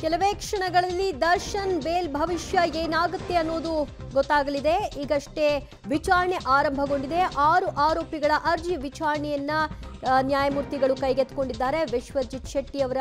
ಕೆಲವೇ ಕ್ಷಣಗಳಲ್ಲಿ ದರ್ಶನ್ ಬೇಲ್ ಭವಿಷ್ಯ ಏನಾಗುತ್ತೆ ಅನ್ನೋದು ಗೊತ್ತಾಗಲಿದೆ. ಈಗಷ್ಟೇ ವಿಚಾರಣೆ ಆರಂಭಗೊಂಡಿದೆ. 6 ಆರೋಪಿಗಳ ಅರ್ಜಿ ವಿಚಾರಣೆಯನ್ನ ನ್ಯಾಯಮೂರ್ತಿಗಳು ಕೈಗೆತ್ತಿಕೊಂಡಿದ್ದಾರೆ. ವಿಶ್ವಜಿತ್ ಶೆಟ್ಟಿ ಅವರ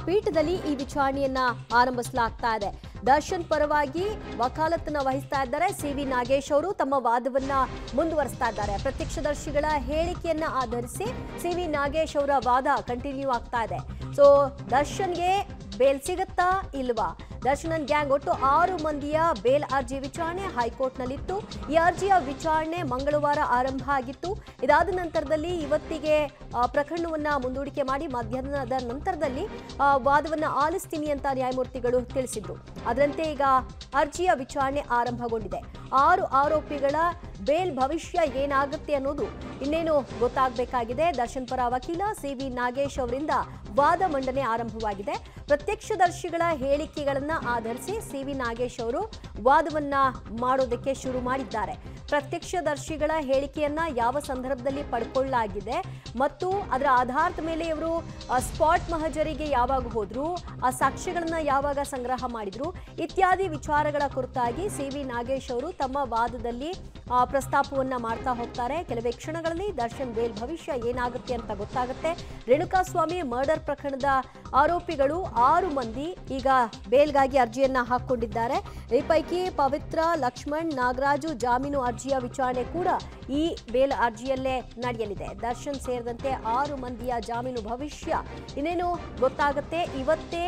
ಪೀಠದಲ್ಲಿ ಈ ವಿಚಾರಣೆಯನ್ನ ಆರಂಭಿಸಲಾಗ್ತಾ ಇದೆ. ದರ್ಶನ್ ಪರವಾಗಿ ವಕಾಲತ್ತನ್ನ ವಹಿಸ್ತಾ ಇದ್ದಾರೆ ಸಿ.ವಿ. ನಾಗೇಶ್ ಅವರು. ತಮ್ಮ ವಾದವನ್ನ ಮುಂದುವರಿಸ್ತಾ ಇದ್ದಾರೆ. ಪ್ರತ್ಯಕ್ಷದರ್ಶಿಗಳ ಹೇಳಿಕೆಯನ್ನ ಆಧರಿಸಿ ಸಿ.ವಿ. ನಾಗೇಶ್ ಅವರ ವಾದ ಕಂಟಿನ್ಯೂ ಆಗ್ತಾ ಇದೆ. ಸೊ ದರ್ಶನ್ಗೆ ಬೇಲ್ ಸಿಗುತ್ತಾ ಇಲ್ವಾ? ದರ್ಶನ್ ಗ್ಯಾಂಗ್ ಒಟ್ಟು 6 ಮಂದಿಯ ಬೇಲ್ ಅರ್ಜಿ ವಿಚಾರಣೆ ಹೈಕೋರ್ಟ್ನಲ್ಲಿತ್ತು. ಈ ಅರ್ಜಿಯ ವಿಚಾರಣೆ ಮಂಗಳವಾರ ಆರಂಭ ಆಗಿತ್ತು. ಇದಾದ ನಂತರದಲ್ಲಿ ಇವತ್ತಿಗೆ ಪ್ರಕರಣವನ್ನ ಮುಂದೂಡಿಕೆ ಮಾಡಿ ಮಧ್ಯಾಹ್ನದ ನಂತರದಲ್ಲಿ ವಾದವನ್ನ ಆಲಿಸ್ತೀನಿ ಅಂತ ನ್ಯಾಯಮೂರ್ತಿಗಳು ತಿಳಿಸಿದ್ರು. ಅದರಂತೆ ಈಗ ಅರ್ಜಿಯ ವಿಚಾರಣೆ ಆರಂಭಗೊಂಡಿದೆ. 6 ಆರೋಪಿಗಳ ಬೇಲ್ ಭವಿಷ್ಯ ಏನಾಗುತ್ತೆ ಅನ್ನೋದು ಇನ್ನೇನು ಗೊತ್ತಾಗಬೇಕಾಗಿದೆ. ದರ್ಶನ್ ಪರ ವಕೀಲ ಸಿ.ವಿ. ನಾಗೇಶ್ ಅವರಿಂದ ವಾದ ಮಂಡನೆ ಆರಂಭವಾಗಿದೆ. ಪ್ರತ್ಯಕ್ಷದರ್ಶಿಗಳ ಹೇಳಿಕೆಗಳನ್ನ ಆಧರಿಸಿ ಸಿ.ವಿ. ನಾಗೇಶ್ ಅವರು ವಾದವನ್ನ ಮಾಡೋದಕ್ಕೆ ಶುರು ಮಾಡಿದ್ದಾರೆ. ಪ್ರತ್ಯಕ್ಷದರ್ಶಿಗಳ ಹೇಳಿಕೆಯನ್ನ ಯಾವ ಸಂದರ್ಭದಲ್ಲಿ ಪಡ್ಕೊಳ್ಳಲಾಗಿದೆ ಮತ್ತು ಅದರ ಆಧಾರದ ಮೇಲೆ ಇವರು ಸ್ಪಾಟ್ ಮಹಜರಿಗೆ ಯಾವಾಗ ಹೋದ್ರು, ಆ ಸಾಕ್ಷ್ಯಗಳನ್ನ ಯಾವಾಗ ಸಂಗ್ರಹ ಮಾಡಿದ್ರು ಇತ್ಯಾದಿ ವಿಚಾರಗಳ ಕುರಿತಾಗಿ ಸಿ.ವಿ. ನಾಗೇಶ್ ಅವರು ತಮ್ಮ ವಾದದಲ್ಲಿ ಪ್ರಸ್ತಾಪವನ್ನ ಮಾಡ್ತಾ ಹೋಗ್ತಾರೆ. ಕೆಲವೇ ಕ್ಷಣಗಳಲ್ಲಿ ದರ್ಶನ್ ಬೇಲ್ ಭವಿಷ್ಯ ಏನಾಗುತ್ತೆ ಅಂತ ಗೊತ್ತಾಗುತ್ತೆ. ರೇಣುಕಾಸ್ವಾಮಿ ಮರ್ಡರ್ ಪ್ರಕರಣದ ಆರೋಪಿಗಳು 6 ಮಂದಿ ಈಗ ಬೇಲ್ಗಾಗಿ ಅರ್ಜಿಯನ್ನ ಹಾಕೊಂಡಿದ್ದಾರೆ. ಈ ಪೈಕಿ ಪವಿತ್ರ, ಲಕ್ಷ್ಮಣ್, ನಾಗರಾಜು ಜಾಮೀನು ಅರ್ಜಿಯ ವಿಚಾರಣೆ ಕೂಡ ಈ ಬೇಲ್ ಅರ್ಜಿಯಲ್ಲೇ ನಡೆಯಲಿದೆ. ದರ್ಶನ್ ಸೇರಿದಂತೆ 6 ಮಂದಿಯ ಜಾಮೀನು ಭವಿಷ್ಯ ಇನ್ನೇನು ಗೊತ್ತಾಗುತ್ತೆ. ಇವತ್ತೇ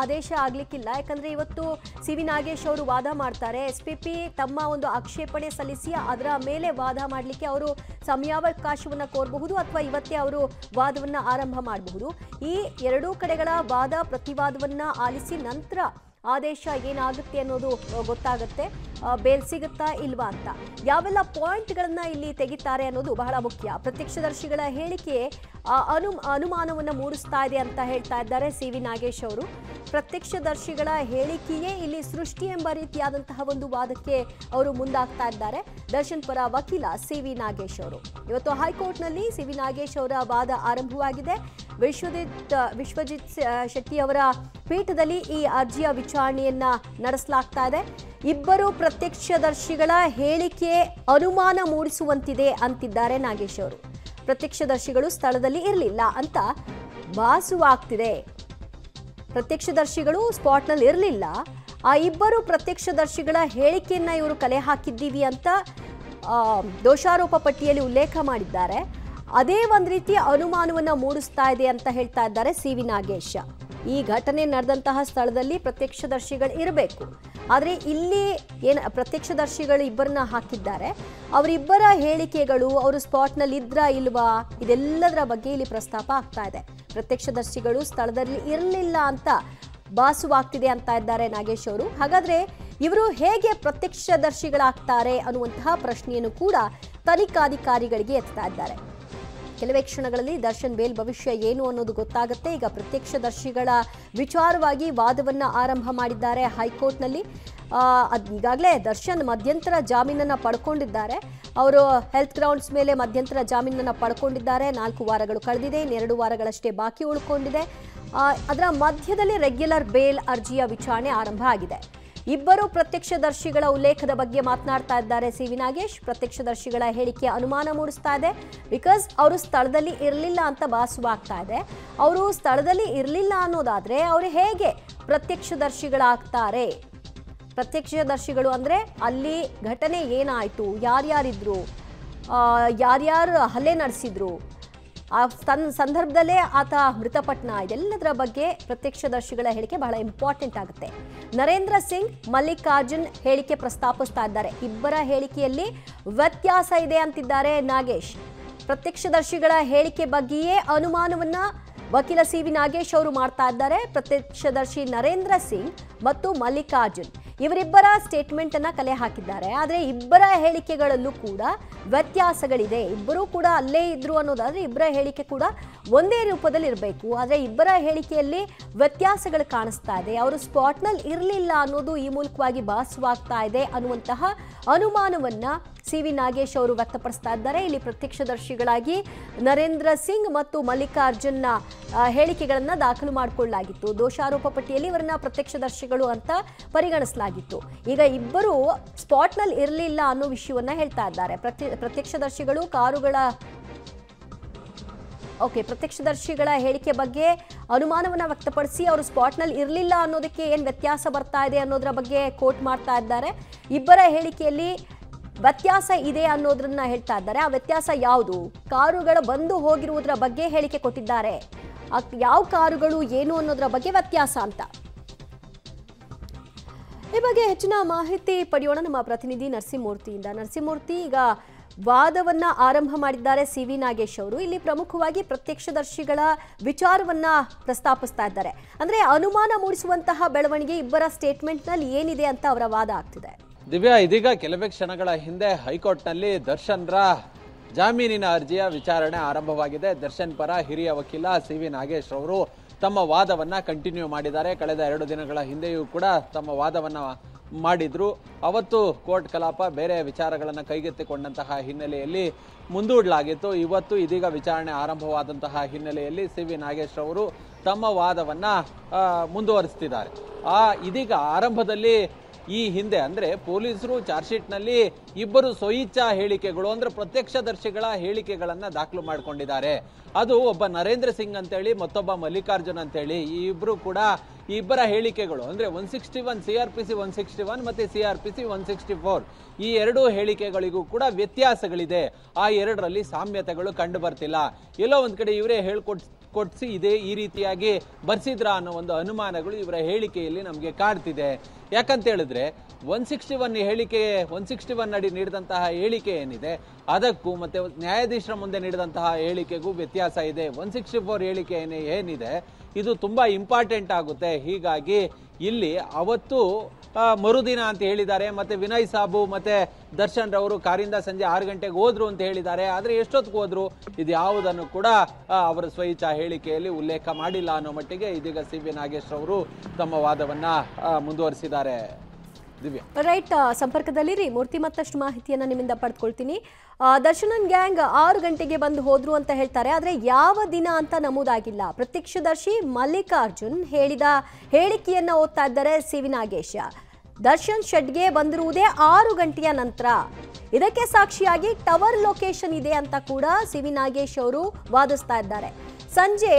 ಆದೇಶ ಆಗ್ಲಿಕ್ಕಿಲ್ಲ. ಯಾಕಂದ್ರೆ ಇವತ್ತು ಸಿ.ವಿ. ನಾಗೇಶ್ ಅವರು ವಾದ ಮಾಡ್ತಾರೆ. ಎಸ್.ಪಿ.ಪಿ ತಮ್ಮ ಒಂದು ಆಕ್ಷೇಪಣೆ ಸಲ್ಲಿಸಿ ಅದರ ಮೇಲೆ ವಾದ ಮಾಡಲಿಕ್ಕೆ ಅವರು ಸಮಯಾವಕಾಶವನ್ನ ಕೋರಬಹುದು ಅಥವಾ ಇವತ್ತೇ ಅವರು ವಾದವನ್ನ ಆರಂಭ ಮಾಡಬಹುದು. ಈ ಎರಡೂ ಕಡೆಗಳ ವಾದ ಪ್ರತಿವಾದವನ್ನ ಆಲಿಸಿ ನಂತರ ಆದೇಶ ಏನಾಗುತ್ತೆ ಅನ್ನೋದು ಗೊತ್ತಾಗುತ್ತೆ. ಬೇಲ್ ಸಿಗುತ್ತಾ ಇಲ್ವಾ ಅಂತ ಯಾವೆಲ್ಲ ಪಾಯಿಂಟ್ಗಳನ್ನ ಇಲ್ಲಿ ತೆಗಿತಾರೆ ಅನ್ನೋದು ಬಹಳ ಮುಖ್ಯ. ಪ್ರತ್ಯಕ್ಷದರ್ಶಿಗಳ ಹೇಳಿಕೆ ಅನುಮಾನವನ್ನು ಮೂಡಿಸ್ತಾ ಇದೆ ಅಂತ ಹೇಳ್ತಾ ಇದ್ದಾರೆ ಸಿ.ವಿ. ನಾಗೇಶ್ ಅವರು. ಪ್ರತ್ಯಕ್ಷದರ್ಶಿಗಳ ಹೇಳಿಕೆಯೇ ಇಲ್ಲಿ ಸೃಷ್ಟಿ ಎಂಬ ರೀತಿಯಾದಂತಹ ಒಂದು ವಾದಕ್ಕೆ ಅವರು ಮುಂದಾಗ್ತಾ ಇದ್ದಾರೆ. ದರ್ಶನ್ ಪರ ವಕೀಲ ಸಿ.ವಿ. ನಾಗೇಶ್ ಅವರು. ಇವತ್ತು ಹೈಕೋರ್ಟ್ನಲ್ಲಿ ಸಿ.ವಿ. ನಾಗೇಶ್ ಅವರ ವಾದ ಆರಂಭವಾಗಿದೆ. ವಿಶ್ವಜಿತ್ ಶೆಟ್ಟಿ ಅವರ ಪೀಠದಲ್ಲಿ ಈ ಅರ್ಜಿಯ ವಿಚಾರಣೆಯನ್ನ ನಡೆಸಲಾಗ್ತಾ ಇದೆ. ಇಬ್ಬರು ಪ್ರತ್ಯಕ್ಷದರ್ಶಿಗಳ ಹೇಳಿಕೆ ಅನುಮಾನ ಮೂಡಿಸುವಂತಿದೆ ಅಂತಿದ್ದಾರೆ ನಾಗೇಶ್ ಅವರು. ಪ್ರತ್ಯಕ್ಷದರ್ಶಿಗಳು ಸ್ಥಳದಲ್ಲಿ ಇರಲಿಲ್ಲ ಅಂತ ಭಾಸವಾಗ್ತಿದೆ. ಪ್ರತ್ಯಕ್ಷದರ್ಶಿಗಳು ಸ್ಪಾಟ್ನಲ್ಲಿ ಇರಲಿಲ್ಲ. ಆ ಇಬ್ಬರು ಪ್ರತ್ಯಕ್ಷದರ್ಶಿಗಳ ಹೇಳಿಕೆಯನ್ನ ಇವರು ಕಲೆ ಹಾಕಿದ್ದೀವಿ ಅಂತ ದೋಷಾರೋಪ ಪಟ್ಟಿಯಲ್ಲಿ ಉಲ್ಲೇಖ ಮಾಡಿದ್ದಾರೆ. ಅದೇ ಒಂದು ರೀತಿಯ ಅನುಮಾನವನ್ನ ಮೂಡಿಸ್ತಾ ಇದೆ ಅಂತ ಹೇಳ್ತಾ ಇದ್ದಾರೆ ಸಿ.ವಿ. ನಾಗೇಶ್. ಈ ಘಟನೆ ನಡೆದಂತಹ ಸ್ಥಳದಲ್ಲಿ ಪ್ರತ್ಯಕ್ಷದರ್ಶಿಗಳು ಇರಬೇಕು. ಆದರೆ ಇಲ್ಲಿ ಪ್ರತ್ಯಕ್ಷದರ್ಶಿಗಳು ಇಬ್ಬರನ್ನ ಹಾಕಿದ್ದಾರೆ. ಅವರಿಬ್ಬರ ಹೇಳಿಕೆಗಳು ಅವರು ಸ್ಪಾಟ್ನಲ್ಲಿ ಇದ್ರಾ ಇಲ್ವಾ ಇದೆಲ್ಲದರ ಬಗ್ಗೆ ಇಲ್ಲಿ ಪ್ರಸ್ತಾಪ ಆಗ್ತಾ ಇದೆ. ಪ್ರತ್ಯಕ್ಷದರ್ಶಿಗಳು ಸ್ಥಳದಲ್ಲಿ ಇರಲಿಲ್ಲ ಅಂತ ಭಾಸವಾಗ್ತಿದೆ ಅಂತ ಇದ್ದಾರೆ ನಾಗೇಶ್ ಅವರು. ಹಾಗಾದ್ರೆ ಇವರು ಹೇಗೆ ಪ್ರತ್ಯಕ್ಷದರ್ಶಿಗಳಾಗ್ತಾರೆ ಅನ್ನುವಂತಹ ಪ್ರಶ್ನೆಯನ್ನು ಕೂಡ ತನಿಖಾಧಿಕಾರಿಗಳಿಗೆ ಎತ್ತಾ ಇದ್ದಾರೆ. ಕೆಲವೇ ಕ್ಷಣಗಳಲ್ಲಿ ದರ್ಶನ್ ಬೇಲ್ ಭವಿಷ್ಯ ಏನು ಅನ್ನೋದು ಗೊತ್ತಾಗುತ್ತೆ. ಈಗ ಪ್ರತ್ಯಕ್ಷದರ್ಶಿಗಳ ವಿಚಾರವಾಗಿ ವಾದವನ್ನ ಆರಂಭ ಮಾಡಿದ್ದಾರೆ ಹೈಕೋರ್ಟ್ನಲ್ಲಿ. ಈಗಾಗಲೇ ದರ್ಶನ್ ಮಧ್ಯಂತರ ಜಾಮೀನನ್ನು ಪಡ್ಕೊಂಡಿದ್ದಾರೆ. ಅವರು ಹೆಲ್ತ್ ಗ್ರೌಂಡ್ಸ್ ಮೇಲೆ ಮಧ್ಯಂತರ ಜಾಮೀನನ್ನು ಪಡ್ಕೊಂಡಿದ್ದಾರೆ. 4 ವಾರಗಳು ಕಳೆದಿದೆ. 2 ವಾರಗಳಷ್ಟೇ ಬಾಕಿ ಉಳ್ಕೊಂಡಿದೆ. ಅದರ ಮಧ್ಯದಲ್ಲಿ ರೆಗ್ಯುಲರ್ ಬೇಲ್ ಅರ್ಜಿಯ ವಿಚಾರಣೆ ಆರಂಭ ಆಗಿದೆ. ಇಬ್ಬರು ಪ್ರತ್ಯಕ್ಷದರ್ಶಿಗಳ ಉಲ್ಲೇಖದ ಬಗ್ಗೆ ಮಾತನಾಡ್ತಾ ಇದ್ದಾರೆ ಸಿ.ವಿ. ನಾಗೇಶ್. ಪ್ರತ್ಯಕ್ಷದರ್ಶಿಗಳ ಹೇಳಿಕೆ ಅನುಮಾನ ಮೂಡಿಸ್ತಾ ಇದೆ. ಬಿಕಾಸ್ ಅವರು ಸ್ಥಳದಲ್ಲಿ ಇರಲಿಲ್ಲ ಅಂತ ಭಾಸವಾಗ್ತಾ ಇದೆ. ಅವರು ಸ್ಥಳದಲ್ಲಿ ಇರಲಿಲ್ಲ ಅನ್ನೋದಾದ್ರೆ ಅವರು ಹೇಗೆ ಪ್ರತ್ಯಕ್ಷದರ್ಶಿಗಳಾಗ್ತಾರೆ? ಪ್ರತ್ಯಕ್ಷದರ್ಶಿಗಳು ಅಂದ್ರೆ ಅಲ್ಲಿ ಘಟನೆ ಏನಾಯ್ತು, ಯಾರ್ಯಾರಿದ್ರು, ಯಾರ್ಯಾರು ಹಲ್ಲೆ ನಡೆಸಿದ್ರು, ಆ ಸಂದರ್ಭದಲ್ಲೇ ಆತ ಮೃತಪಟ್ನ, ಇದೆಲ್ಲದರ ಬಗ್ಗೆ ಪ್ರತ್ಯಕ್ಷದರ್ಶಿಗಳ ಹೇಳಿಕೆ ಬಹಳ ಇಂಪಾರ್ಟೆಂಟ್ ಆಗುತ್ತೆ. ನರೇಂದ್ರ ಸಿಂಗ್, ಮಲ್ಲಿಕಾರ್ಜುನ್ ಹೇಳಿಕೆ ಪ್ರಸ್ತಾಪಿಸ್ತಾ ಇದ್ದಾರೆ. ಇಬ್ಬರ ಹೇಳಿಕೆಯಲ್ಲಿ ವ್ಯತ್ಯಾಸ ಇದೆ ಅಂತಿದ್ದಾರೆ ನಾಗೇಶ್. ಪ್ರತ್ಯಕ್ಷದರ್ಶಿಗಳ ಹೇಳಿಕೆ ಬಗ್ಗೆಯೇ ಅನುಮಾನವನ್ನ ವಕೀಲ ಸಿ.ವಿ. ನಾಗೇಶ್ ಅವರು ಮಾಡ್ತಾ ಇದ್ದಾರೆ. ಪ್ರತ್ಯಕ್ಷದರ್ಶಿ ನರೇಂದ್ರ ಸಿಂಗ್ ಮತ್ತು ಮಲ್ಲಿಕಾರ್ಜುನ್ ಇವರಿಬ್ಬರ ಸ್ಟೇಟ್ಮೆಂಟ್ ಅನ್ನ ಕಲೆ ಹಾಕಿದ್ದಾರೆ. ಆದರೆ ಇಬ್ಬರ ಹೇಳಿಕೆಗಳಲ್ಲೂ ಕೂಡ ವ್ಯತ್ಯಾಸಗಳಿದೆ. ಇಬ್ಬರೂ ಕೂಡ ಅಲ್ಲೇ ಇದ್ರು ಅನ್ನೋದಾದ್ರೆ ಇಬ್ಬರ ಹೇಳಿಕೆ ಕೂಡ ಒಂದೇ ರೂಪದಲ್ಲಿ ಇರಬೇಕು. ಆದರೆ ಇಬ್ಬರ ಹೇಳಿಕೆಯಲ್ಲಿ ವ್ಯತ್ಯಾಸಗಳು ಕಾಣಿಸ್ತಾ ಇದೆ. ಅವರು ಸ್ಪಾಟ್ನಲ್ಲಿ ಇರಲಿಲ್ಲ ಅನ್ನೋದು ಈ ಮೂಲಕವಾಗಿ ಭಾಸವಾಗ್ತಾ ಇದೆ ಅನ್ನುವಂತಹ ಅನುಮಾನವನ್ನ ಸಿ.ವಿ. ನಾಗೇಶ್ ಅವರು ವ್ಯಕ್ತಪಡಿಸ್ತಾ ಇದ್ದಾರೆ. ಇಲ್ಲಿ ಪ್ರತ್ಯಕ್ಷದರ್ಶಿಗಳಾಗಿ ನರೇಂದ್ರ ಸಿಂಗ್ ಮತ್ತು ಮಲ್ಲಿಕಾರ್ಜುನ್ ಹೇಳಿಕೆಗಳನ್ನ ದಾಖಲು ಮಾಡಿಕೊಳ್ಳಲಾಗಿತ್ತು. ದೋಷಾರೋಪ ಪಟ್ಟಿಯಲ್ಲಿ ಇವರನ್ನ ಪ್ರತ್ಯಕ್ಷದರ್ಶಿಗಳು ಅಂತ ಪರಿಗಣಿಸಲಾಗಿತ್ತು. ಈಗ ಇಬ್ಬರು ಸ್ಪಾಟ್ನಲ್ಲಿ ಇರಲಿಲ್ಲ ಅನ್ನೋ ವಿಷಯವನ್ನ ಹೇಳ್ತಾ ಇದ್ದಾರೆ. ಪ್ರತ್ಯಕ್ಷದರ್ಶಿಗಳು ಪ್ರತ್ಯಕ್ಷದರ್ಶಿಗಳ ಹೇಳಿಕೆ ಬಗ್ಗೆ ಅನುಮಾನವನ್ನ ವ್ಯಕ್ತಪಡಿಸಿ ಅವರು ಸ್ಪಾಟ್ನಲ್ಲಿ ಇರಲಿಲ್ಲ ಅನ್ನೋದಕ್ಕೆ ಏನು ವ್ಯತ್ಯಾಸ ಬರ್ತಾ ಇದೆ ಅನ್ನೋದರ ಬಗ್ಗೆ ಕೋಟ್ ಮಾಡ್ತಾ ಇದ್ದಾರೆ. ಇಬ್ಬರ ಹೇಳಿಕೆಯಲ್ಲಿ ವ್ಯತ್ಯಾಸ ಇದೆ ಅನ್ನೋದನ್ನ ಹೇಳ್ತಾ ಇದ್ದಾರೆ. ಆ ವ್ಯತ್ಯಾಸ ಯಾವುದು? ಕಾರುಗಳ ಬಂದು ಹೋಗಿರುವುದರ ಬಗ್ಗೆ ಹೇಳಿಕೆ ಕೊಟ್ಟಿದ್ದಾರೆ. ಯಾವ ಕಾರುಗಳು ಏನು ಅನ್ನೋದರ ಬಗ್ಗೆ ವ್ಯತ್ಯಾಸ ಅಂತ. ಈ ಬಗ್ಗೆ ಹೆಚ್ಚಿನ ಮಾಹಿತಿ ಪಡೆಯೋಣ ನಮ್ಮ ಪ್ರತಿನಿಧಿ ನರಸಿಂಹಮೂರ್ತಿಯಿಂದ. ನರಸಿಂಹಮೂರ್ತಿ, ಈಗ ವಾದವನ್ನ ಆರಂಭ ಮಾಡಿದ್ದಾರೆ ಸಿ.ವಿ. ನಾಗೇಶ್ ಅವರು. ಇಲ್ಲಿ ಪ್ರಮುಖವಾಗಿ ಪ್ರತ್ಯಕ್ಷದರ್ಶಿಗಳ ವಿಚಾರವನ್ನ ಪ್ರಸ್ತಾಪಿಸ್ತಾ ಇದ್ದಾರೆ. ಅಂದ್ರೆ ಅನುಮಾನ ಮೂಡಿಸುವಂತಹ ಬೆಳವಣಿಗೆ ಇಬ್ಬರ ಸ್ಟೇಟ್ಮೆಂಟ್ನಲ್ಲಿ ಏನಿದೆ ಅಂತ ಅವರ ವಾದ ಆಗ್ತಿದೆ. ದಿವ್ಯಾ, ಇದೀಗ ಕೆಲವೇ ಕ್ಷಣಗಳ ಹಿಂದೆ ಹೈಕೋರ್ಟ್ನಲ್ಲಿ ದರ್ಶನ್ರ ಜಾಮೀನಿನ ಅರ್ಜಿಯ ವಿಚಾರಣೆ ಆರಂಭವಾಗಿದೆ. ದರ್ಶನ್ ಪರ ಹಿರಿಯ ವಕೀಲ ಸಿ.ವಿ. ನಾಗೇಶ್ ಅವರು ತಮ್ಮ ವಾದವನ್ನ ಕಂಟಿನ್ಯೂ ಮಾಡಿದ್ದಾರೆ. ಕಳೆದ 2 ದಿನಗಳ ಹಿಂದೆಯೂ ಕೂಡ ತಮ್ಮ ವಾದವನ್ನ ಮಾಡಿದ್ರು. ಅವತ್ತು ಕೋರ್ಟ್ ಕಲಾಪ ಬೇರೆ ವಿಚಾರಗಳನ್ನು ಕೈಗೆತ್ತಿಕೊಂಡಂತಹ ಹಿನ್ನೆಲೆಯಲ್ಲಿ ಮುಂದೂಡಲಾಗಿತ್ತು. ಇವತ್ತು ಇದೀಗ ವಿಚಾರಣೆ ಆರಂಭವಾದಂತಹ ಹಿನ್ನೆಲೆಯಲ್ಲಿ ಸಿ.ವಿ. ನಾಗೇಶ್ ಅವರು ತಮ್ಮ ವಾದವನ್ನ ಮುಂದುವರಿಸ್ತಿದ್ದಾರೆ. ಇದೀಗ ಆರಂಭದಲ್ಲಿ ಈ ಹಿಂದೆ ಅಂದ್ರೆ ಪೊಲೀಸರು ಚಾರ್ಜ್ ಶೀಟ್ ನಲ್ಲಿ ಇಬ್ಬರು ಸ್ವಇಚ್ಛಾ ಹೇಳಿಕೆಗಳು ಅಂದ್ರೆ ಪ್ರತ್ಯಕ್ಷದರ್ಶಿಗಳ ಹೇಳಿಕೆಗಳನ್ನ ದಾಖಲು ಮಾಡಿಕೊಂಡಿದ್ದಾರೆ. ಅದು ಒಬ್ಬ ನರೇಂದ್ರ ಸಿಂಗ್ ಅಂತೇಳಿ ಮತ್ತೊಬ್ಬ ಮಲ್ಲಿಕಾರ್ಜುನ್ ಅಂತೇಳಿ ಈ ಇಬ್ರು ಕೂಡ ಈ ಇಬ್ಬರ ಹೇಳಿಕೆಗಳು ಅಂದ್ರೆ 161 CRPC 161 ಮತ್ತೆ CRPC 164 ಈ ಎರಡು ಹೇಳಿಕೆಗಳಿಗೂ ಕೂಡ ವ್ಯತ್ಯಾಸಗಳಿದೆ. ಆ ಎರಡರಲ್ಲಿ ಸಾಮ್ಯತೆಗಳು ಕಂಡು ಬರ್ತಿಲ್ಲ. ಎಲ್ಲೋ ಒಂದ್ ಕಡೆ ಇವರೇ ಕೊಡ್ಸಿ ಇದೆ ಈ ರೀತಿಯಾಗಿ ಬರ್ಸಿದ್ರ ಅನ್ನೋ ಒಂದು ಅನುಮಾನಗಳು ಇವರ ಹೇಳಿಕೆಯಲ್ಲಿ ನಮಗೆ ಕಾಡ್ತಿದೆ. ಯಾಕಂತ ಹೇಳಿದ್ರೆ 161 ಹೇಳಿಕೆ 161 ಅಡಿ ನೀಡಿದಂತಹ ಹೇಳಿಕೆ ಏನಿದೆ ಅದಕ್ಕೂ ಮತ್ತೆ ನ್ಯಾಯಾಧೀಶರ ಮುಂದೆ ನೀಡಿದಂತಹ ಹೇಳಿಕೆಗೂ ವ್ಯತ್ಯಾಸ ಇದೆ. 164 ಹೇಳಿಕೆ ಏನಿದೆ ಇದು ತುಂಬಾ ಇಂಪಾರ್ಟೆಂಟ್ ಆಗುತ್ತೆ. ಹೀಗಾಗಿ ಇಲ್ಲಿ ಅವತ್ತು ಮರುದಿನ ಅಂತ ಹೇಳಿದ್ದಾರೆ. ಮತ್ತೆ ವಿನಯ್ ಸಾಬು ಮತ್ತೆ ದರ್ಶನ್ ರವರು ಕಾರಿಂದ ಸಂಜೆ 6 ಗಂಟೆಗೆ ಹೋದ್ರು ಅಂತ ಹೇಳಿದ್ದಾರೆ. ಆದ್ರೆ ಎಷ್ಟೊತ್ತಿಗೆ ಹೋದ್ರು ಇದು ಯಾವುದನ್ನು ಕೂಡ ಅವರ ಸ್ವಇಚ್ಛಾ ಹೇಳಿಕೆಯಲ್ಲಿ ಉಲ್ಲೇಖ ಮಾಡಿಲ್ಲ ಅನ್ನೋ ಮಟ್ಟಿಗೆ ಇದೀಗ ಸಿ.ವಿ. ನಾಗೇಶ್ ಅವರು ತಮ್ಮ ವಾದವನ್ನ ಮುಂದುವರಿಸಿದ್ದಾರೆ. ದಿವ್ಯಾ, ರೈಟ್, ಸಂಪರ್ಕದಲ್ಲಿರಿ ಮೂರ್ತಿ. ಮತ್ತಷ್ಟು ಮಾಹಿತಿಯನ್ನ ನಿಮ್ಮಿಂದ ಪಡೆದುಕೊಳ್ತೀನಿ. ದರ್ಶನನ್ ಗ್ಯಾಂಗ್ 6 ಗಂಟೆಗೆ ಬಂದು ಹೋದ್ರು ಅಂತ ಹೇಳ್ತಾರೆ. ಆದ್ರೆ ಯಾವ ದಿನ ಅಂತ ನಮೂದಾಗಿಲ್ಲ. ಪ್ರತ್ಯಕ್ಷದರ್ಶಿ ಮಲ್ಲಿಕಾರ್ಜುನ್ ಹೇಳಿದ ಹೇಳಿಕೆಯನ್ನ ಓದ್ತಾ ಇದ್ದಾರೆ ಸಿ.ವಿ. ನಾಗೇಶ್. ದರ್ಶನ್ ಶೆಡ್ಗೆ ಬಂದಿರುವುದೇ 6 ಗಂಟೆಯ ನಂತರ. ಇದಕ್ಕೆ ಸಾಕ್ಷಿಯಾಗಿ ಟವರ್ ಲೊಕೇಶನ್ ಇದೆ ಅಂತ ಕೂಡ ಸಿ.ವಿ. ನಾಗೇಶ್ ಅವರು ವಾದಿಸ್ತಾ ಇದ್ದಾರೆ. ಸಂಜೆ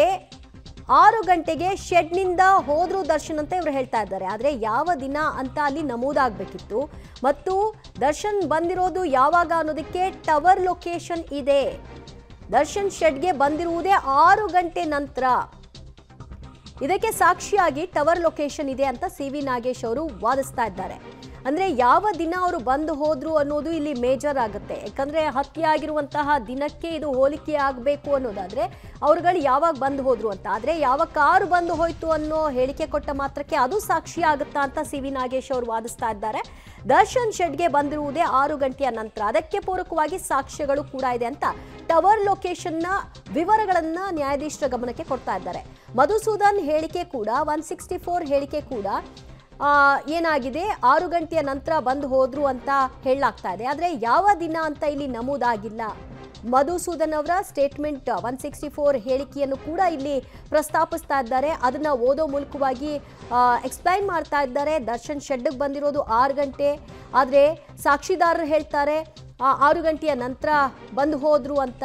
6 ಗಂಟೆಗೆ ಶೆಡ್ನಿಂದ ಹೋದ್ರು ದರ್ಶನ್ ಅಂತ ಇವರು ಹೇಳ್ತಾ ಇದ್ದಾರೆ. ಆದರೆ ಯಾವ ದಿನ ಅಂತ ಅಲ್ಲಿ ನಮೂದಾಗಬೇಕಿತ್ತು. ಮತ್ತು ದರ್ಶನ್ ಬಂದಿರೋದು ಯಾವಾಗ ಅನ್ನೋದಕ್ಕೆ ಟವರ್ ಲೊಕೇಶನ್ ಇದೆ. ದರ್ಶನ್ ಶೆಡ್ಗೆ ಬಂದಿರುವುದೇ 6 ಗಂಟೆ ನಂತರ. ಇದಕ್ಕೆ ಸಾಕ್ಷಿಯಾಗಿ ಟವರ್ ಲೊಕೇಶನ್ ಇದೆ ಅಂತ ಸಿ.ವಿ. ನಾಗೇಶ್ ಅವರು ವಾದಿಸ್ತಾ ಇದ್ದಾರೆ. ಅಂದ್ರೆ ಯಾವ ದಿನ ಅವರು ಬಂದು ಹೋದ್ರು ಅನ್ನೋದು ಇಲ್ಲಿ ಮೇಜರ್ ಆಗುತ್ತೆ. ಯಾಕಂದ್ರೆ ಹತ್ಯೆ ಆಗಿರುವಂತಹ ದಿನಕ್ಕೆ ಇದು ಹೋಲಿಕೆ ಆಗಬೇಕು ಅನ್ನೋದಾದ್ರೆ ಅವ್ರುಗಳು ಯಾವಾಗ ಬಂದು ಹೋದ್ರು ಅಂತ. ಆದ್ರೆ ಯಾವ ಕಾರು ಬಂದು ಹೋಯ್ತು ಅನ್ನೋ ಹೇಳಿಕೆ ಕೊಟ್ಟ ಮಾತ್ರಕ್ಕೆ ಅದು ಸಾಕ್ಷಿ ಆಗುತ್ತಾ ಅಂತ ಸಿ.ವಿ. ನಾಗೇಶ್ ಅವರು ವಾದಿಸ್ತಾ ಇದ್ದಾರೆ. ದರ್ಶನ್ ಶೆಡ್ಗೆ ಬಂದಿರುವುದೇ 6 ಗಂಟೆಯ ನಂತರ. ಅದಕ್ಕೆ ಪೂರಕವಾಗಿ ಸಾಕ್ಷ್ಯಗಳು ಕೂಡ ಇದೆ ಅಂತ ಟವರ್ ಲೊಕೇಶನ್ನ ವಿವರಗಳನ್ನ ನ್ಯಾಯಾಧೀಶರ ಗಮನಕ್ಕೆ ಕೊಡ್ತಾ ಇದ್ದಾರೆ. ಮಧುಸೂದನ್ ಹೇಳಿಕೆ ಕೂಡ 164 ಹೇಳಿಕೆ ಕೂಡ ಏನಾಗಿದೆ 6 ಗಂಟೆಯ ನಂತರ ಬಂದು ಹೋದ್ರು ಅಂತ ಹೇಳಲಾಗ್ತಾ ಇದೆ. ಆದರೆ ಯಾವ ದಿನ ಅಂತ ಇಲ್ಲಿ ನಮೂದಾಗಿಲ್ಲ. ಮಧುಸೂದನ್ ಅವರ ಸ್ಟೇಟ್ಮೆಂಟ್ 164 ಹೇಳಿಕೆಯನ್ನು ಕೂಡ ಇಲ್ಲಿ ಪ್ರಸ್ತಾಪಿಸ್ತಾ ಇದ್ದಾರೆ. ಅದನ್ನ ಓದೋ ಮೂಲಕವಾಗಿ ಎಕ್ಸ್ಪ್ಲೈನ್ ಮಾಡ್ತಾ ಇದ್ದಾರೆ. ದರ್ಶನ್ ಶೆಡ್ಗೆ ಬಂದಿರೋದು 6 ಗಂಟೆ, ಆದರೆ ಸಾಕ್ಷಿದಾರರು ಹೇಳ್ತಾರೆ 6 ಗಂಟೆಯ ನಂತರ ಬಂದು ಹೋದ್ರು ಅಂತ.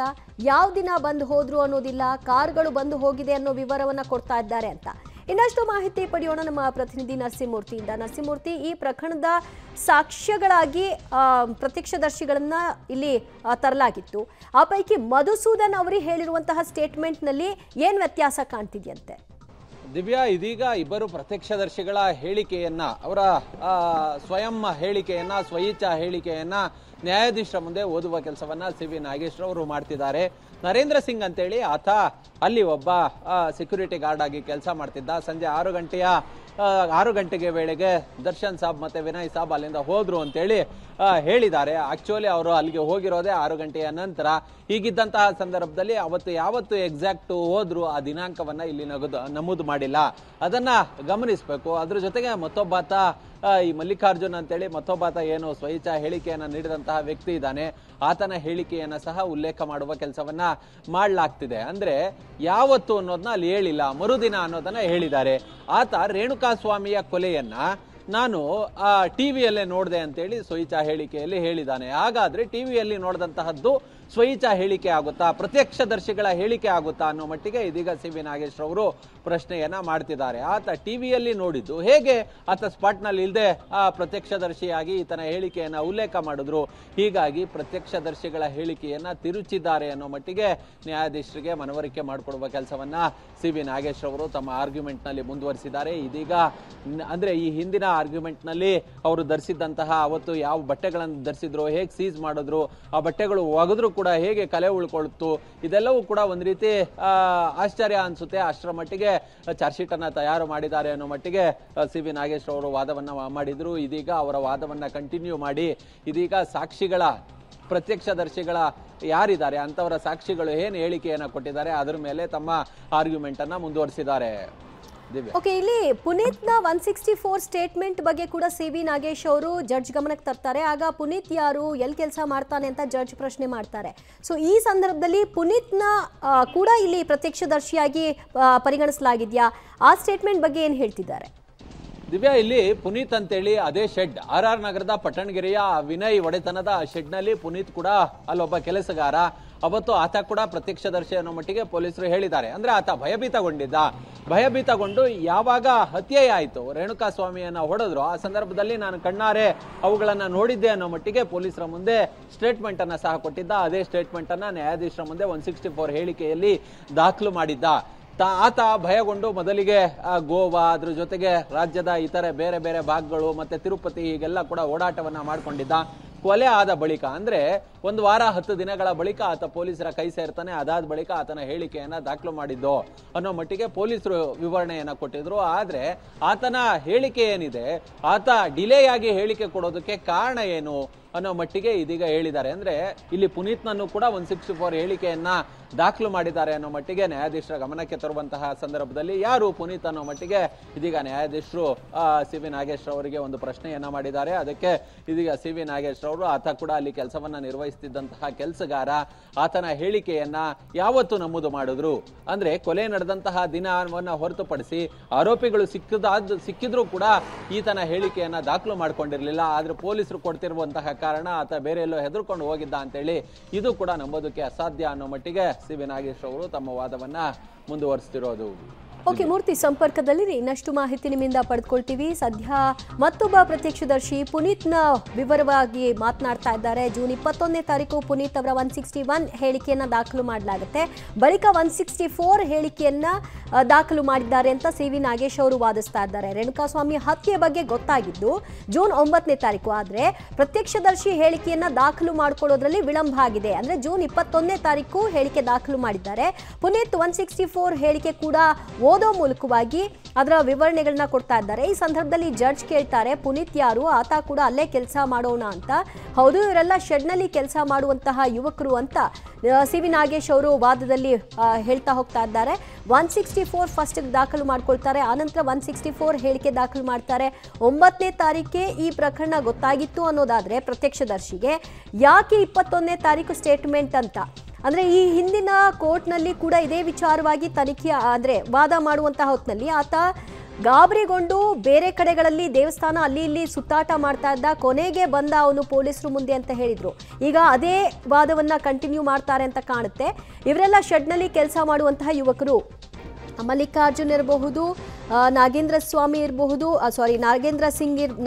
ಯಾವ ದಿನ ಬಂದು ಹೋದ್ರು ಅನ್ನೋದಿಲ್ಲ. ಕಾರುಗಳು ಬಂದು ಹೋಗಿದೆ ಅನ್ನೋ ವಿವರವನ್ನ ಕೊಡ್ತಾ ಇದ್ದಾರೆ ಅಂತ. ಇನ್ನಷ್ಟು ಮಾಹಿತಿ ಪಡೆಯೋಣ ನಮ್ಮ ಪ್ರತಿನಿಧಿ ನರಸಿಂಹಮೂರ್ತಿಯಿಂದ. ನರಸಿಂಹಮೂರ್ತಿ, ಈ ಪ್ರಕರಣದ ಸಾಕ್ಷ್ಯಗಳಾಗಿ ಪ್ರತ್ಯಕ್ಷದರ್ಶಿಗಳನ್ನ ಇಲ್ಲಿ ತರಲಾಗಿತ್ತು. ಆ ಪೈಕಿ ಮಧುಸೂದನ್ ಅವರು ಹೇಳಿರುವಂತಹ ಸ್ಟೇಟ್ಮೆಂಟ್ನಲ್ಲಿ ಏನು ವ್ಯತ್ಯಾಸ ಕಾಣ್ತಿದೆಯಂತೆ? ದಿವ್ಯಾ, ಇದೀಗ ಇಬ್ಬರು ಪ್ರತ್ಯಕ್ಷದರ್ಶಿಗಳ ಹೇಳಿಕೆಯನ್ನ ಅವರ ಸ್ವಯಂ ಹೇಳಿಕೆಯನ್ನ ಸ್ವಇಚ್ಛಾ ಹೇಳಿಕೆಯನ್ನ ನ್ಯಾಯಾಧೀಶರ ಮುಂದೆ ಓದುವ ಕೆಲಸವನ್ನ ಸಿ.ವಿ. ನಾಗೇಶ್ ಅವರು ಮಾಡ್ತಿದ್ದಾರೆ. ನರೇಂದ್ರ ಸಿಂಗ್ ಅಂತೇಳಿ ಆತ ಅಲ್ಲಿ ಒಬ್ಬ ಸೆಕ್ಯೂರಿಟಿ ಗಾರ್ಡ್ ಆಗಿ ಕೆಲಸ ಮಾಡ್ತಿದ್ದ. ಸಂಜೆ 6 ಗಂಟೆಯ 6 ಗಂಟೆಗೆ ವೇಳೆಗೆ ದರ್ಶನ್ ಸಾಬ್ ಮತ್ತೆ ವಿನಯ್ ಸಾಬ್ ಅಲ್ಲಿಂದ ಹೋದ್ರು ಅಂತೇಳಿ ಹೇಳಿದ್ದಾರೆ. ಆಕ್ಚುಲಿ ಅವರು ಅಲ್ಲಿಗೆ ಹೋಗಿರೋದೇ 6 ಗಂಟೆಯ ನಂತರ. ಹೀಗಿದ್ದಂತಹ ಸಂದರ್ಭದಲ್ಲಿ ಅವತ್ತು ಯಾವತ್ತು ಎಕ್ಸಾಕ್ಟ್ ಹೋದ್ರು ಆ ದಿನಾಂಕವನ್ನ ಇಲ್ಲಿ ನಮೂದು ಮಾಡಿಲ್ಲ. ಅದನ್ನ ಗಮನಿಸಬೇಕು. ಅದ್ರ ಜೊತೆಗೆ ಮತ್ತೊಬ್ಬಾತ ಈ ಮಲ್ಲಿಕಾರ್ಜುನ್ ಅಂತೇಳಿ ಮತ್ತೊಬ್ಬಾತ ಏನು ಸ್ವಇಚ್ಛಾ ಹೇಳಿಕೆಯನ್ನ ನೀಡಿದಂತಹ ವ್ಯಕ್ತಿ ಇದ್ದಾನೆ, ಆತನ ಹೇಳಿಕೆಯನ್ನ ಸಹ ಉಲ್ಲೇಖ ಮಾಡುವ ಕೆಲಸವನ್ನ ಮಾಡಲಾಗ್ತಿದೆ. ಅಂದ್ರೆ ಯಾವತ್ತು ಅನ್ನೋದನ್ನ ಅಲ್ಲಿ ಹೇಳಿಲ್ಲ, ಮರುದಿನ ಅನ್ನೋದನ್ನ ಹೇಳಿದ್ದಾರೆ. ಆತ ರೇಣುಕಾಸ್ವಾಮಿಯ ಕೊಲೆಯನ್ನ ನಾನು ಟಿವಿಯಲ್ಲೇ ನೋಡಿದೆ ಅಂತೇಳಿ ಸ್ವಇಚ್ಛಾ ಹೇಳಿಕೆಯಲ್ಲಿ ಹೇಳಿದ್ದಾನೆ. ಹಾಗಾದ್ರೆ ಟಿವಿಯಲ್ಲಿ ನೋಡಿದಂತಹದ್ದು ಸ್ವಇಚ್ಛಾ ಹೇಳಿಕೆ ಆಗುತ್ತಾ, ಪ್ರತ್ಯಕ್ಷದರ್ಶಿಗಳ ಹೇಳಿಕೆ ಆಗುತ್ತಾ ಅನ್ನೋ ಮಟ್ಟಿಗೆ ಇದೀಗ ಸಿ ವಿ ನಾಗೇಶ್ ರವರು ಪ್ರಶ್ನೆಯನ್ನ ಮಾಡ್ತಿದ್ದಾರೆ. ಆತ ಟಿವಿಯಲ್ಲಿ ನೋಡಿದ್ದು ಹೇಗೆ ಆತ ಸ್ಪಾಟ್ ನಲ್ಲಿ ಇಲ್ಲದೆ ಪ್ರತ್ಯಕ್ಷದರ್ಶಿಯಾಗಿ ಈತನ ಹೇಳಿಕೆಯನ್ನ ಉಲ್ಲೇಖ ಮಾಡಿದ್ರು. ಹೀಗಾಗಿ ಪ್ರತ್ಯಕ್ಷದರ್ಶಿಗಳ ಹೇಳಿಕೆಯನ್ನ ತಿರುಚಿದ್ದಾರೆ ಅನ್ನೋ ಮಟ್ಟಿಗೆ ನ್ಯಾಯಾಧೀಶರಿಗೆ ಮನವರಿಕೆ ಮಾಡಿಕೊಡುವ ಕೆಲಸವನ್ನ ಸಿ ವಿ ನಾಗೇಶ್ ರವರು ತಮ್ಮ ಆರ್ಗ್ಯುಮೆಂಟ್ ನಲ್ಲಿ ಮುಂದುವರಿಸಿದ್ದಾರೆ. ಇದೀಗ ಅಂದ್ರೆ ಈ ಹಿಂದಿನ ಆರ್ಗ್ಯುಮೆಂಟ್ ನಲ್ಲಿ ಅವರು ಧರಿಸಿದ್ದಂತಹ ಅವತ್ತು ಯಾವ ಬಟ್ಟೆಗಳನ್ನು ಧರಿಸಿದ್ರು, ಹೇಗೆ ಸೀಸ್ ಮಾಡಿದ್ರು, ಆ ಬಟ್ಟೆಗಳು ಒಗೆದ್ರು ಕೂಡ ಹೇಗೆ ಕಲೆ ಉಳ್ಕೊಳ್ತು, ಇದೆಲ್ಲವೂ ಕೂಡ ಒಂದ್ ರೀತಿ ಆಶ್ಚರ್ಯ ಅನ್ಸುತ್ತೆ. ಅಷ್ಟರ ಮಟ್ಟಿಗೆ ಚಾರ್ಜ್ ಶೀಟ್ ಅನ್ನ ತಯಾರು ಮಾಡಿದ್ದಾರೆ ಅನ್ನೋ ಮಟ್ಟಿಗೆ ಸಿ ವಿ ನಾಗೇಶ್ ಅವರು ವಾದವನ್ನ ಮಾಡಿದ್ರು. ಇದೀಗ ಅವರ ವಾದವನ್ನ ಕಂಟಿನ್ಯೂ ಮಾಡಿ ಇದೀಗ ಸಾಕ್ಷಿಗಳ ಪ್ರತ್ಯಕ್ಷದರ್ಶಿಗಳ ಯಾರಿದ್ದಾರೆ ಅಂತವರ ಸಾಕ್ಷಿಗಳು ಏನು ಹೇಳಿಕೆಯನ್ನ ಕೊಟ್ಟಿದ್ದಾರೆ ಅದರ ಮೇಲೆ ತಮ್ಮ ಆರ್ಗ್ಯುಮೆಂಟ್ ಅನ್ನ ಮುಂದುವರಿಸಿದ್ದಾರೆ. ಓಕೆ, ಇಲ್ಲಿ ಪುನೀತ್ನ 164 ಸ್ಟೇಟ್ಮೆಂಟ್ ಬಗ್ಗೆ ಕೂಡ ಸಿ ವಿ ನಾಗೇಶ್ ಅವರು ಜಡ್ಜ್ ಗಮನಕ್ಕೆ ತರ್ತಾರೆ. ಆಗ ಪುನೀತ್ ಯಾರು, ಎಲ್ಲಿ ಕೆಲಸ ಮಾಡ್ತಾನೆ ಅಂತ ಜಡ್ಜ್ ಪ್ರಶ್ನೆ ಮಾಡ್ತಾರೆ. ಸೊ ಈ ಸಂದರ್ಭದಲ್ಲಿ ಪುನೀತ್ನ ಕೂಡ ಇಲ್ಲಿ ಪ್ರತ್ಯಕ್ಷದರ್ಶಿಯಾಗಿ ಪರಿಗಣಿಸಲಾಗಿದೆಯಾ? ಆ ಸ್ಟೇಟ್ಮೆಂಟ್ ಬಗ್ಗೆ ಏನು ಹೇಳ್ತಿದ್ದಾರೆ? ದಿವ್ಯಾ, ಇಲ್ಲಿ ಪುನೀತ್ ಅಂತೇಳಿ ಅದೇ ಶೆಡ್ RR ನಗರದ ಪಟ್ಟಣಗೆರೆಯ ವಿನಯ್ ಒಡೆತನದ ಶೆಡ್ ನಲ್ಲಿ ಪುನೀತ್ ಕೂಡ ಅಲ್ಲೊಬ್ಬ ಕೆಲಸಗಾರ. ಅವತ್ತು ಆತ ಕೂಡ ಪ್ರತ್ಯಕ್ಷದರ್ಶಿ ಅನ್ನೋ ಮಟ್ಟಿಗೆ ಪೊಲೀಸರು ಹೇಳಿದ್ದಾರೆ. ಅಂದ್ರೆ ಆತ ಭಯಭೀತಗೊಂಡು ಯಾವಾಗ ಹತ್ಯೆ ಆಯಿತು, ರೇಣುಕಾಸ್ವಾಮಿಯನ್ನ ಹೊಡೆದ್ರು, ಆ ಸಂದರ್ಭದಲ್ಲಿ ನಾನು ಕಣ್ಣಾರೆ ಅವುಗಳನ್ನ ನೋಡಿದ್ದೆ ಅನ್ನೋ ಮಟ್ಟಿಗೆ ಪೊಲೀಸರ ಮುಂದೆ ಸ್ಟೇಟ್ಮೆಂಟ್ ಅನ್ನ ಸಹ ಕೊಟ್ಟಿದ್ದ. ಅದೇ ಸ್ಟೇಟ್ಮೆಂಟ್ ಅನ್ನ ನ್ಯಾಯಾಧೀಶರ ಮುಂದೆ 164 ಹೇಳಿಕೆಯಲ್ಲಿ ದಾಖಲು ಮಾಡಿದ್ದ. ಆತ ಭಯಗೊಂಡು ಮೊದಲಿಗೆ ಗೋವಾ, ಅದ್ರ ಜೊತೆಗೆ ರಾಜ್ಯದ ಇತರೆ ಬೇರೆ ಬೇರೆ ಭಾಗಗಳು ಮತ್ತೆ ತಿರುಪತಿ ಹೀಗೆಲ್ಲ ಕೂಡ ಓಡಾಟವನ್ನ ಮಾಡ್ಕೊಂಡಿದ್ದ. ಕೊಲೆ ಆದ ಬಳಿಕ ಅಂದ್ರೆ 1 ವಾರ 10 ದಿನಗಳ ಬಳಿಕ ಆತ ಪೊಲೀಸರ ಕೈ ಸೇರ್ತಾನೆ. ಅದಾದ ಬಳಿಕ ಆತನ ಹೇಳಿಕೆಯನ್ನ ದಾಖಲು ಮಾಡಿದ್ದು ಅನ್ನೋ ಮಟ್ಟಿಗೆ ಪೊಲೀಸರು ವಿವರಣೆಯನ್ನ ಕೊಟ್ಟಿದ್ರು. ಆದ್ರೆ ಆತನ ಹೇಳಿಕೆ ಏನಿದೆ, ಆತ ಡಿಲೇ ಆಗಿ ಹೇಳಿಕೆ ಕೊಡೋದಕ್ಕೆ ಕಾರಣ ಏನು ಅನ್ನೋ ಮಟ್ಟಿಗೆ ಇದೀಗ ಹೇಳಿದ್ದಾರೆ. ಅಂದ್ರೆ ಇಲ್ಲಿ ಪುನೀತ್ನನ್ನು ಕೂಡ 164 ಹೇಳಿಕೆಯನ್ನ ದಾಖಲು ಮಾಡಿದ್ದಾರೆ ಅನ್ನೋ ಮಟ್ಟಿಗೆ ನ್ಯಾಯಾಧೀಶರ ಗಮನಕ್ಕೆ ತರುವಂತಹ ಸಂದರ್ಭದಲ್ಲಿ ಯಾರು ಪುನೀತ್ ಅನ್ನೋ ಮಟ್ಟಿಗೆ ಇದೀಗ ನ್ಯಾಯಾಧೀಶರು ಸಿ ವಿ ನಾಗೇಶ್ ಅವರಿಗೆ ಒಂದು ಪ್ರಶ್ನೆಯನ್ನ ಮಾಡಿದ್ದಾರೆ. ಅದಕ್ಕೆ ಇದೀಗ ಸಿ ವಿ ನಾಗೇಶ್ ಅವರು ಆತ ಕೂಡ ಅಲ್ಲಿ ಕೆಲಸವನ್ನ ನಿರ್ವಹಿಸುತ್ತಿದ್ದಂತಹ ಕೆಲಸಗಾರ, ಆತನ ಹೇಳಿಕೆಯನ್ನ ಯಾವತ್ತು ನಮೂದು ಮಾಡಿದ್ರು ಅಂದ್ರೆ ಕೊಲೆ ನಡೆದಂತಹ ದಿನವನ್ನ ಹೊರತುಪಡಿಸಿ ಆರೋಪಿಗಳು ಸಿಕ್ಕಿದ್ರೂ ಕೂಡ ಈತನ ಹೇಳಿಕೆಯನ್ನ ದಾಖಲು ಮಾಡ್ಕೊಂಡಿರ್ಲಿಲ್ಲ. ಆದ್ರೆ ಪೊಲೀಸರು ಕೊಡ್ತಿರುವಂತಹ ಕಾರಣ ಆತ ಬೇರೆ ಎಲ್ಲೋ ಹೆದರ್ಕೊಂಡು ಹೋಗಿದ್ದ ಅಂತೇಳಿ ಇದು ಕೂಡ ನಂಬೋದಕ್ಕೆ ಅಸಾಧ್ಯ ಅನ್ನೋ ಮಟ್ಟಿಗೆ ಸಿ ವಿ ನಾಗೇಶ್ ಅವರು ತಮ್ಮ ವಾದವನ್ನ ಮುಂದುವರಿಸ್ತಿರೋದು. ಓಕೆ, ಮೂರ್ತಿ ಸಂಪರ್ಕದಲ್ಲಿ ಇನ್ನಷ್ಟು ಮಾಹಿತಿ ನಿಮ್ಮಿಂದ ಪಡೆದುಕೊಳ್ತೀವಿ. ಸದ್ಯ ಮತ್ತೊಬ್ಬ ಪ್ರತ್ಯಕ್ಷದರ್ಶಿ ಪುನೀತ್ನ ವಿವರವಾಗಿ ಮಾತನಾಡ್ತಾ ಇದ್ದಾರೆ. ಜೂನ್ 21ನೇ ತಾರೀಕು ಪುನೀತ್ ಅವರ 161 ಹೇಳಿಕೆಯನ್ನ ದಾಖಲು ಮಾಡಲಾಗುತ್ತೆ. ಬಳಿಕ 164 ಹೇಳಿಕೆಯನ್ನ ದಾಖಲು ಮಾಡಿದ್ದಾರೆ ಅಂತ ಸಿ ವಿ ನಾಗೇಶ್ ಅವರು ವಾದಿಸ್ತಾ ಇದ್ದಾರೆ. ರೇಣುಕಾಸ್ವಾಮಿ ಹತ್ಯೆ ಬಗ್ಗೆ ಗೊತ್ತಾಗಿದ್ದು ಜೂನ್ 9ನೇ ತಾರೀಕು, ಆದ್ರೆ ಪ್ರತ್ಯಕ್ಷದರ್ಶಿ ಹೇಳಿಕೆಯನ್ನ ದಾಖಲು ಮಾಡಿಕೊಳ್ಳೋದ್ರಲ್ಲಿ ವಿಳಂಬ ಆಗಿದೆ. ಅಂದ್ರೆ ಜೂನ್ 21ನೇ ತಾರೀಕು ಹೇಳಿಕೆ ದಾಖಲು ಮಾಡಿದ್ದಾರೆ. ಪುನೀತ್ 164 ಹೇಳಿಕೆ ಕೂಡ ಓದೋ ಮೂಲಕವಾಗಿ ಅದರ ವಿವರಣೆಗಳನ್ನ ಕೊಡ್ತಾ ಇದ್ದಾರೆ. ಈ ಸಂದರ್ಭದಲ್ಲಿ ಜಡ್ಜ್ ಕೇಳ್ತಾರೆ, ಪುನೀತ್ ಯಾರು, ಆತ ಕೂಡ ಅಲ್ಲೇ ಕೆಲಸ ಮಾಡೋಣ ಅಂತ. ಹೌದು, ಇವರೆಲ್ಲ ಶೆಡ್ ನಲ್ಲಿ ಕೆಲಸ ಮಾಡುವಂತಹ ಯುವಕರು ಅಂತ ಸಿ ವಿ ನಾಗೇಶ್ ಅವರು ವಾದದಲ್ಲಿ ಹೇಳ್ತಾ ಹೋಗ್ತಾ ಇದ್ದಾರೆ. 164 ಫಸ್ಟ್ ದಾಖಲು ಮಾಡ್ಕೊಳ್ತಾರೆ, ಆನಂತರ 164 ಹೇಳಿಕೆ ದಾಖಲು ಮಾಡ್ತಾರೆ. 9ನೇ ತಾರೀಕೆ ಈ ಪ್ರಕರಣ ಗೊತ್ತಾಗಿತ್ತು ಅನ್ನೋದಾದ್ರೆ ಪ್ರತ್ಯಕ್ಷದರ್ಶಿಗೆ ಯಾಕೆ 21ನೇ ತಾರೀಕು ಸ್ಟೇಟ್ಮೆಂಟ್ ಅಂತ, ಅಂದ್ರೆ ಈ ಹಿಂದಿನ ಕೋರ್ಟ್ನಲ್ಲಿ ಕೂಡ ಇದೇ ವಿಚಾರವಾಗಿ ತನಿಖೆ ಅಂದ್ರೆ ವಾದ ಮಾಡುವಂತಹ ಹೊತ್ತಿನಲ್ಲಿ ಆತ ಗಾಬರಿಗೊಂಡು ಬೇರೆ ಕಡೆಗಳಲ್ಲಿ ದೇವಸ್ಥಾನ ಅಲ್ಲಿ ಇಲ್ಲಿ ಸುತ್ತಾಟ ಮಾಡ್ತಾ ಇದ್ದ. ಕೊನೆಗೆ ಬಂದ ಅವನು ಪೊಲೀಸರು ಮುಂದೆ ಅಂತ ಹೇಳಿದ್ರು. ಈಗ ಅದೇ ವಾದವನ್ನ ಕಂಟಿನ್ಯೂ ಮಾಡ್ತಾರೆ ಅಂತ ಕಾಣುತ್ತೆ. ಇವರೆಲ್ಲ ಶೆಡ್ನಲ್ಲಿ ಕೆಲಸ ಮಾಡುವಂತಹ ಯುವಕರು ಮಲ್ಲಿಕಾರ್ಜುನ್ ಇರಬಹುದು, ನಾಗೇಂದ್ರ ಸ್ವಾಮಿ ಇರಬಹುದು,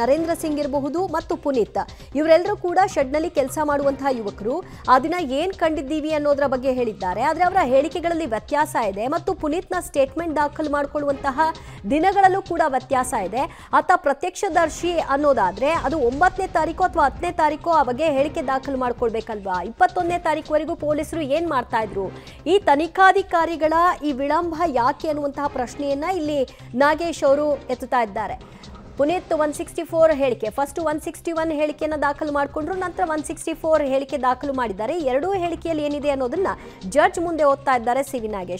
ನರೇಂದ್ರ ಸಿಂಗ್ ಇರಬಹುದು ಮತ್ತು ಪುನೀತ್, ಇವರೆಲ್ಲರೂ ಕೂಡ ಶೆಡ್ನಲ್ಲಿ ಕೆಲಸ ಮಾಡುವಂತಹ ಯುವಕರು. ಆ ದಿನ ಏನ್ ಕಂಡಿದ್ದೀವಿ ಅನ್ನೋದರ ಬಗ್ಗೆ ಹೇಳಿದ್ದಾರೆ. ಆದ್ರೆ ಅವರ ಹೇಳಿಕೆಗಳಲ್ಲಿ ವ್ಯತ್ಯಾಸ ಇದೆ ಮತ್ತು ಪುನೀತ್ನ ಸ್ಟೇಟ್ಮೆಂಟ್ ದಾಖಲು ಮಾಡಿಕೊಳ್ಳುವಂತಹ ದಿನಗಳಲ್ಲೂ ಕೂಡ ವ್ಯತ್ಯಾಸ ಇದೆ. ಆತ ಪ್ರತ್ಯಕ್ಷದರ್ಶಿ ಅನ್ನೋದಾದ್ರೆ ಅದು 9ನೇ ತಾರೀಕು ಅಥವಾ 10ನೇ ತಾರೀಕು ಆ ಬಗ್ಗೆ ಹೇಳಿಕೆ ದಾಖಲು ಮಾಡ್ಕೊಳ್ಬೇಕಲ್ವಾ? 21ನೇ ತಾರೀಕುವರೆಗೂ ಪೊಲೀಸರು ಏನ್ ಮಾಡ್ತಾ ಇದ್ರು? ಈ ತನಿಖಾಧಿಕಾರಿಗಳ ಈ ವಿಳಂಬ ಯಾಕೆ ಅನ್ನುವಂತಹ ಪ್ರಶ್ನೆಯನ್ನ ಇಲ್ಲಿ ನಾಗೇಶ್ ಅವರು ಎತ್ತುತ್ತಾ ಇದ್ದಾರೆ. ಪುನೀತ್ 164 ಹೇಳಿಕೆ, ಫಸ್ಟ್ 161 ಹೇಳಿಕೆಯನ್ನು ದಾಖಲು ಮಾಡಿಕೊಂಡ್ರು, ನಂತರ 164 ಹೇಳಿಕೆ ದಾಖಲು ಮಾಡಿದ್ದಾರೆ. ಎರಡೂ ಹೇಳಿಕೆಯಲ್ಲಿ ಏನಿದೆ ಅನ್ನೋದನ್ನ ಜಡ್ಜ್ ಮುಂದೆ ಓದ್ತಾ ಇದ್ದಾರೆ ಸಿ ವಿ ನಾಗೇಶ್.